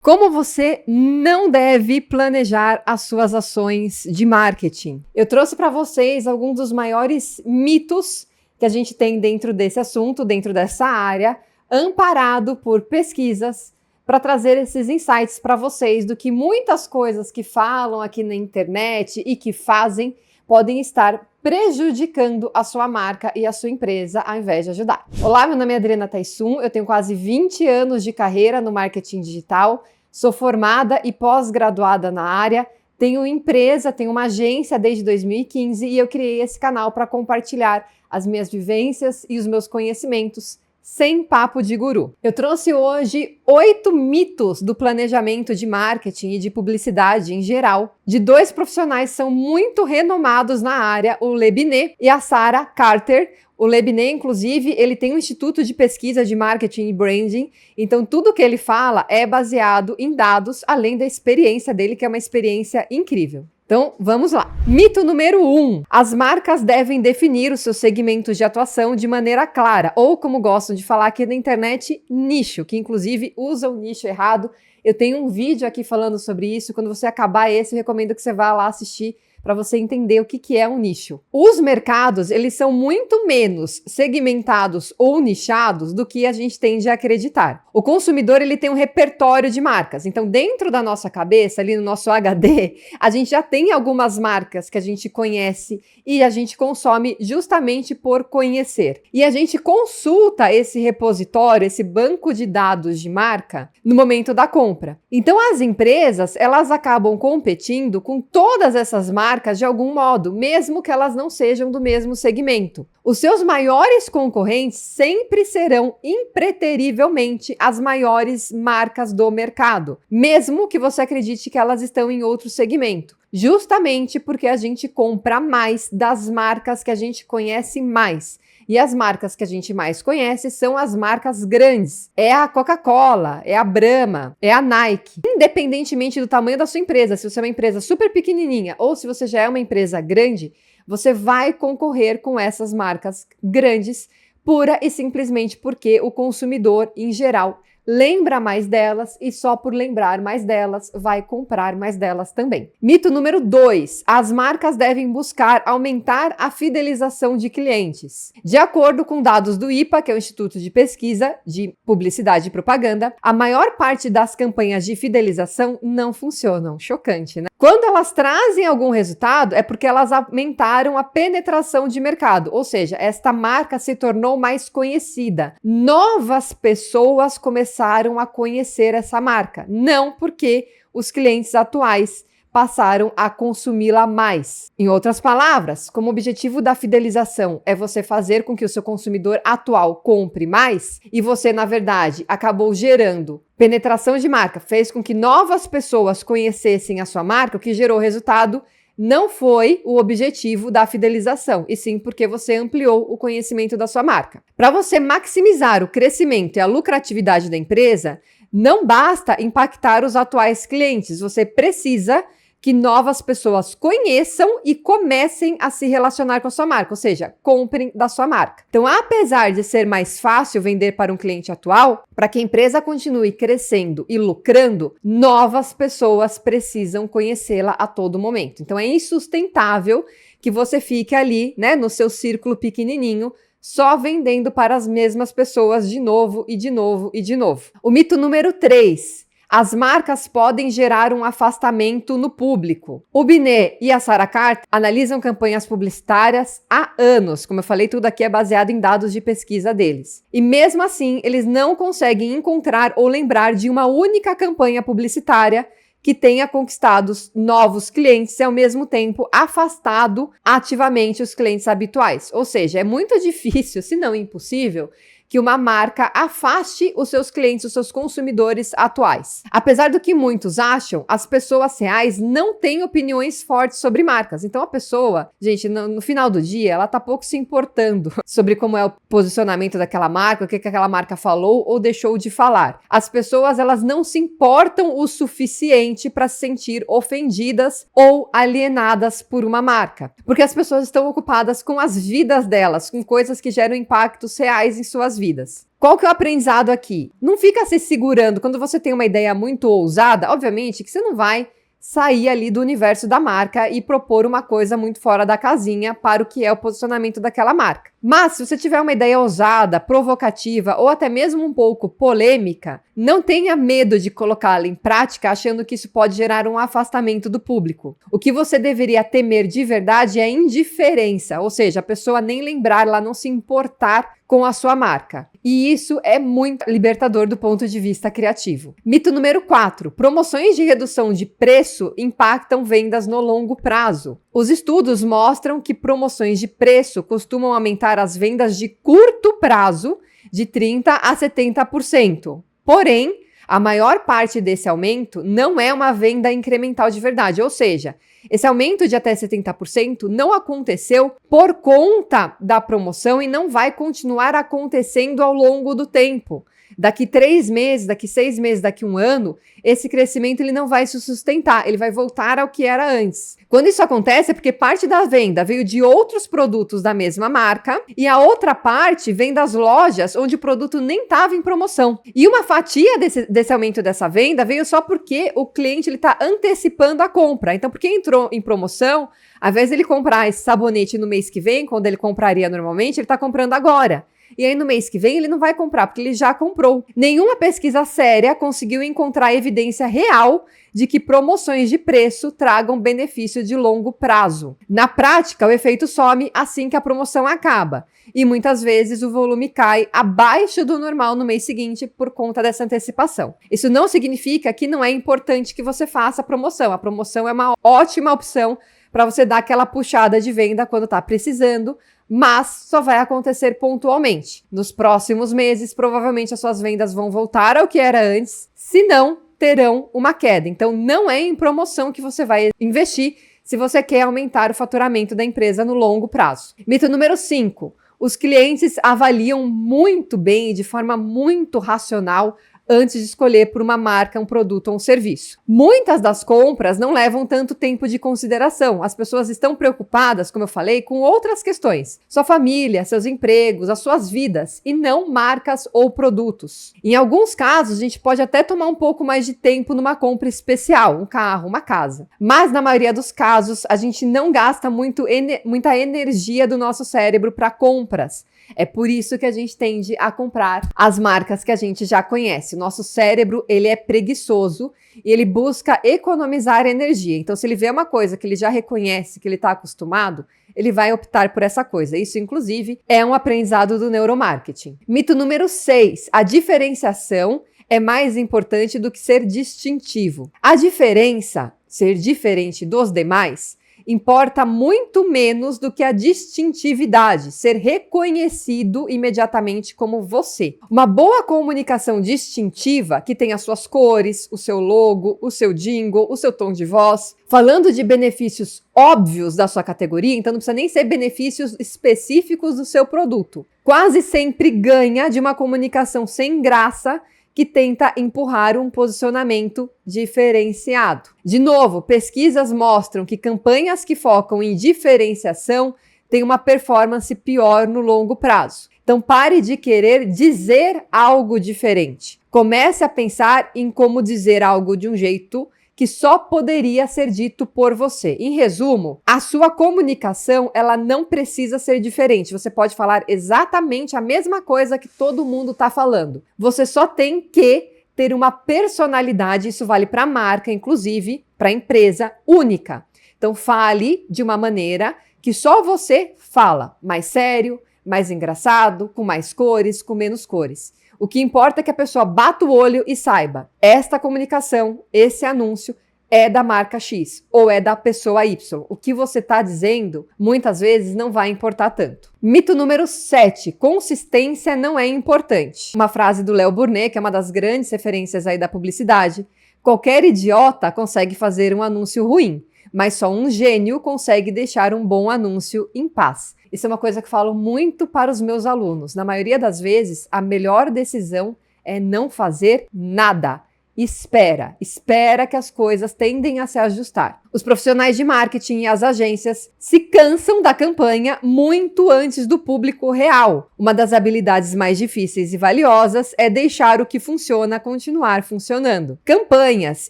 Como você não deve planejar as suas ações de marketing? Eu trouxe para vocês alguns dos maiores mitos que a gente tem dentro desse assunto, dentro dessa área, amparado por pesquisas, para trazer esses insights para vocês do que muitas coisas que falam aqui na internet e que fazem podem estar prejudicando a sua marca e a sua empresa ao invés de ajudar. Olá, meu nome é Adriana Taisum, eu tenho quase 20 anos de carreira no marketing digital, sou formada e pós-graduada na área, tenho empresa, tenho uma agência desde 2015 e eu criei esse canal para compartilhar as minhas vivências e os meus conhecimentos sem papo de guru. Eu trouxe hoje 8 mitos do planejamento de marketing e de publicidade em geral, de 2 profissionais que são muito renomados na área, o Le Binet e a Sarah Carter. O Le Binet, inclusive, ele tem um instituto de pesquisa de marketing e branding, então tudo que ele fala é baseado em dados, além da experiência dele, que é uma experiência incrível. Então, vamos lá. Mito número 1. As marcas devem definir os seus segmentos de atuação de maneira clara, ou como gostam de falar aqui na internet, nicho, que inclusive usa o nicho errado. Eu tenho um vídeo aqui falando sobre isso. Quando você acabar esse, eu recomendo que você vá lá assistir para você entender o que é um nicho. Os mercados, eles são muito menos segmentados ou nichados do que a gente tende a acreditar. O consumidor, ele tem um repertório de marcas. Então, dentro da nossa cabeça, ali no nosso HD, a gente já tem algumas marcas que a gente conhece e a gente consome justamente por conhecer. E a gente consulta esse repositório, esse banco de dados de marca no momento da compra. Então, as empresas, elas acabam competindo com todas essas marcas de algum modo, mesmo que elas não sejam do mesmo segmento. Os seus maiores concorrentes sempre serão impreterivelmente as maiores marcas do mercado, mesmo que você acredite que elas estão em outro segmento. Justamente porque a gente compra mais das marcas que a gente conhece mais. E as marcas que a gente mais conhece são as marcas grandes. É a Coca-Cola, é a Brahma, é a Nike. Independentemente do tamanho da sua empresa, se você é uma empresa super pequenininha ou se você já é uma empresa grande, você vai concorrer com essas marcas grandes pura e simplesmente porque o consumidor, em geral, lembra mais delas e só por lembrar mais delas vai comprar mais delas também. Mito número 2. As marcas devem buscar aumentar a fidelização de clientes. De acordo com dados do IPA, que é o Instituto de Pesquisa de Publicidade e Propaganda, a maior parte das campanhas de fidelização não funcionam. Chocante, né? Quando elas trazem algum resultado, é porque elas aumentaram a penetração de mercado, ou seja, esta marca se tornou mais conhecida. Novas pessoas começaram a conhecer essa marca, não porque os clientes atuais passaram a consumi-la mais. Em outras palavras, como o objetivo da fidelização é você fazer com que o seu consumidor atual compre mais, e você, na verdade, acabou gerando penetração de marca, fez com que novas pessoas conhecessem a sua marca, o que gerou resultado não foi o objetivo da fidelização, e sim porque você ampliou o conhecimento da sua marca. Para você maximizar o crescimento e a lucratividade da empresa, não basta impactar os atuais clientes, você precisa que novas pessoas conheçam e comecem a se relacionar com a sua marca, ou seja, comprem da sua marca. Então, apesar de ser mais fácil vender para um cliente atual, para que a empresa continue crescendo e lucrando, novas pessoas precisam conhecê-la a todo momento. Então, é insustentável que você fique ali, né, no seu círculo pequenininho, só vendendo para as mesmas pessoas de novo e de novo e de novo. O mito número 3. As marcas podem gerar um afastamento no público. O Binet e a Sarah Carter analisam campanhas publicitárias há anos. Como eu falei, tudo aqui é baseado em dados de pesquisa deles. E mesmo assim, eles não conseguem encontrar ou lembrar de uma única campanha publicitária que tenha conquistado novos clientes e, ao mesmo tempo, afastado ativamente os clientes habituais. Ou seja, é muito difícil, se não impossível, que uma marca afaste os seus clientes, os seus consumidores atuais. Apesar do que muitos acham, as pessoas reais não têm opiniões fortes sobre marcas. Então a pessoa, gente, no final do dia, ela tá pouco se importando sobre como é o posicionamento daquela marca, o que aquela marca falou ou deixou de falar. As pessoas, elas não se importam o suficiente para se sentir ofendidas ou alienadas por uma marca. Porque as pessoas estão ocupadas com as vidas delas, com coisas que geram impactos reais em suas vidas. Qual que é o aprendizado aqui? Não fica se segurando. Quando você tem uma ideia muito ousada, obviamente que você não vai sair ali do universo da marca e propor uma coisa muito fora da casinha para o que é o posicionamento daquela marca. Mas se você tiver uma ideia ousada, provocativa ou até mesmo um pouco polêmica, não tenha medo de colocá-la em prática achando que isso pode gerar um afastamento do público. O que você deveria temer de verdade é a indiferença, ou seja, a pessoa nem lembrar, ela não se importar com a sua marca. E isso é muito libertador do ponto de vista criativo. Mito número 4. Promoções de redução de preço impactam vendas no longo prazo. Os estudos mostram que promoções de preço costumam aumentar as vendas de curto prazo de 30% a 70%. Porém, a maior parte desse aumento não é uma venda incremental de verdade, ou seja, esse aumento de até 70% não aconteceu por conta da promoção e não vai continuar acontecendo ao longo do tempo. Daqui 3 meses, daqui 6 meses, daqui 1 ano, esse crescimento ele não vai se sustentar, ele vai voltar ao que era antes. Quando isso acontece é porque parte da venda veio de outros produtos da mesma marca e a outra parte vem das lojas onde o produto nem estava em promoção. E uma fatia desse aumento dessa venda veio só porque o cliente está antecipando a compra. Então, porque entrou em promoção, ao invés dele comprar esse sabonete no mês que vem, quando ele compraria normalmente, ele está comprando agora. E aí no mês que vem ele não vai comprar, porque ele já comprou. Nenhuma pesquisa séria conseguiu encontrar evidência real de que promoções de preço tragam benefício de longo prazo. Na prática, o efeito some assim que a promoção acaba. E muitas vezes o volume cai abaixo do normal no mês seguinte por conta dessa antecipação. Isso não significa que não é importante que você faça a promoção. A promoção é uma ótima opção para você dar aquela puxada de venda quando está precisando, mas só vai acontecer pontualmente. Nos próximos meses, provavelmente as suas vendas vão voltar ao que era antes, se não, terão uma queda. Então, não é em promoção que você vai investir se você quer aumentar o faturamento da empresa no longo prazo. Mito número 5. Os clientes avaliam muito bem e de forma muito racional antes de escolher por uma marca, um produto ou um serviço. Muitas das compras não levam tanto tempo de consideração. As pessoas estão preocupadas, como eu falei, com outras questões. Sua família, seus empregos, as suas vidas, e não marcas ou produtos. Em alguns casos, a gente pode até tomar um pouco mais de tempo numa compra especial, um carro, uma casa. Mas na maioria dos casos, a gente não gasta muita energia do nosso cérebro para compras. É por isso que a gente tende a comprar as marcas que a gente já conhece. O nosso cérebro, ele é preguiçoso e ele busca economizar energia. Então, se ele vê uma coisa que ele já reconhece, que ele está acostumado, ele vai optar por essa coisa. Isso, inclusive, é um aprendizado do neuromarketing. Mito número 6. A diferenciação é mais importante do que ser distintivo. A diferença, ser diferente dos demais, importa muito menos do que a distintividade, ser reconhecido imediatamente como você. Uma boa comunicação distintiva, que tem as suas cores, o seu logo, o seu jingle, o seu tom de voz, falando de benefícios óbvios da sua categoria, então não precisa nem ser benefícios específicos do seu produto. Quase sempre ganha de uma comunicação sem graça, que tenta empurrar um posicionamento diferenciado. De novo, pesquisas mostram que campanhas que focam em diferenciação têm uma performance pior no longo prazo. Então pare de querer dizer algo diferente. Comece a pensar em como dizer algo de um jeito que só poderia ser dito por você. Em resumo, a sua comunicação, ela não precisa ser diferente. Você pode falar exatamente a mesma coisa que todo mundo está falando. Você só tem que ter uma personalidade, isso vale para a marca, inclusive para a empresa, única. Então fale de uma maneira que só você fala, mais sério, mais engraçado, com mais cores, com menos cores. O que importa é que a pessoa bata o olho e saiba, esta comunicação, esse anúncio é da marca X ou é da pessoa Y. O que você está dizendo, muitas vezes, não vai importar tanto. Mito número 7. Consistência não é importante. Uma frase do Léo Burnet, que é uma das grandes referências aí da publicidade. Qualquer idiota consegue fazer um anúncio ruim, mas só um gênio consegue deixar um bom anúncio em paz. Isso é uma coisa que eu falo muito para os meus alunos. Na maioria das vezes, a melhor decisão é não fazer nada. Espera que as coisas tendem a se ajustar. Os profissionais de marketing e as agências se cansam da campanha muito antes do público real. Uma das habilidades mais difíceis e valiosas é deixar o que funciona continuar funcionando. Campanhas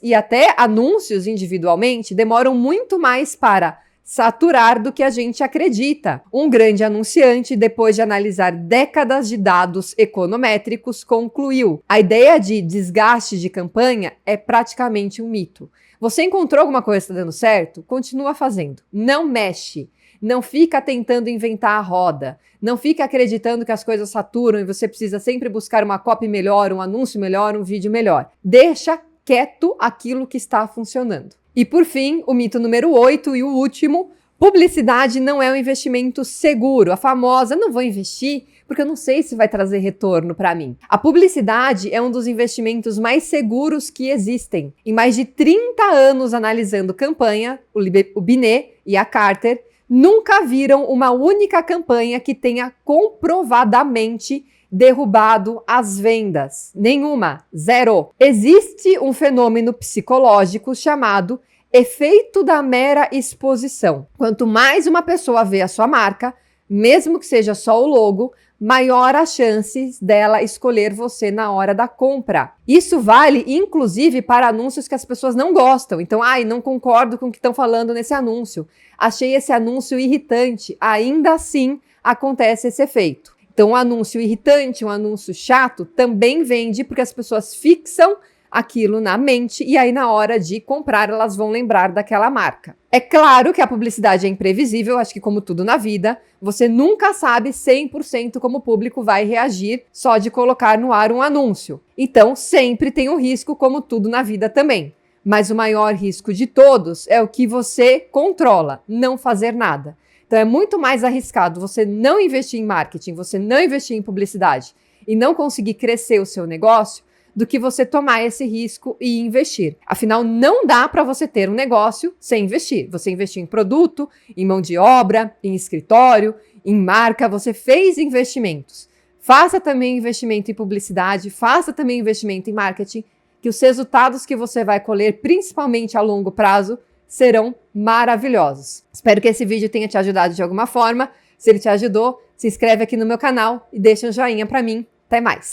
e até anúncios individualmente demoram muito mais para saturar do que a gente acredita. Um grande anunciante, depois de analisar décadas de dados econométricos, concluiu: a ideia de desgaste de campanha é praticamente um mito. Você encontrou alguma coisa que está dando certo? Continua fazendo. Não mexe. Não fica tentando inventar a roda. Não fica acreditando que as coisas saturam e você precisa sempre buscar uma copy melhor, um anúncio melhor, um vídeo melhor. Deixa quieto aquilo que está funcionando. E por fim, o mito número 8 e o último: publicidade não é um investimento seguro. A famosa, não vou investir porque eu não sei se vai trazer retorno para mim. A publicidade é um dos investimentos mais seguros que existem. Em mais de 30 anos analisando campanha, o Binet e a Carter nunca viram uma única campanha que tenha comprovadamente derrubado as vendas. Nenhuma. Zero. Existe um fenômeno psicológico chamado efeito da mera exposição. Quanto mais uma pessoa vê a sua marca, mesmo que seja só o logo, maior as chances dela escolher você na hora da compra. Isso vale, inclusive, para anúncios que as pessoas não gostam. Então, não concordo com o que estão falando nesse anúncio. Achei esse anúncio irritante. Ainda assim, acontece esse efeito. Então, um anúncio irritante, um anúncio chato, também vende porque as pessoas fixam aquilo na mente e aí na hora de comprar elas vão lembrar daquela marca. É claro que a publicidade é imprevisível, acho que como tudo na vida, você nunca sabe 100% como o público vai reagir só de colocar no ar um anúncio. Então, sempre tem um risco, como tudo na vida também. Mas o maior risco de todos é o que você controla, não fazer nada. Então é muito mais arriscado você não investir em marketing, você não investir em publicidade e não conseguir crescer o seu negócio do que você tomar esse risco e investir. Afinal, não dá para você ter um negócio sem investir. Você investiu em produto, em mão de obra, em escritório, em marca, você fez investimentos. Faça também investimento em publicidade, faça também investimento em marketing, que os resultados que você vai colher, principalmente a longo prazo, serão maravilhosos. Espero que esse vídeo tenha te ajudado de alguma forma. Se ele te ajudou, se inscreve aqui no meu canal e deixa um joinha para mim. Até mais!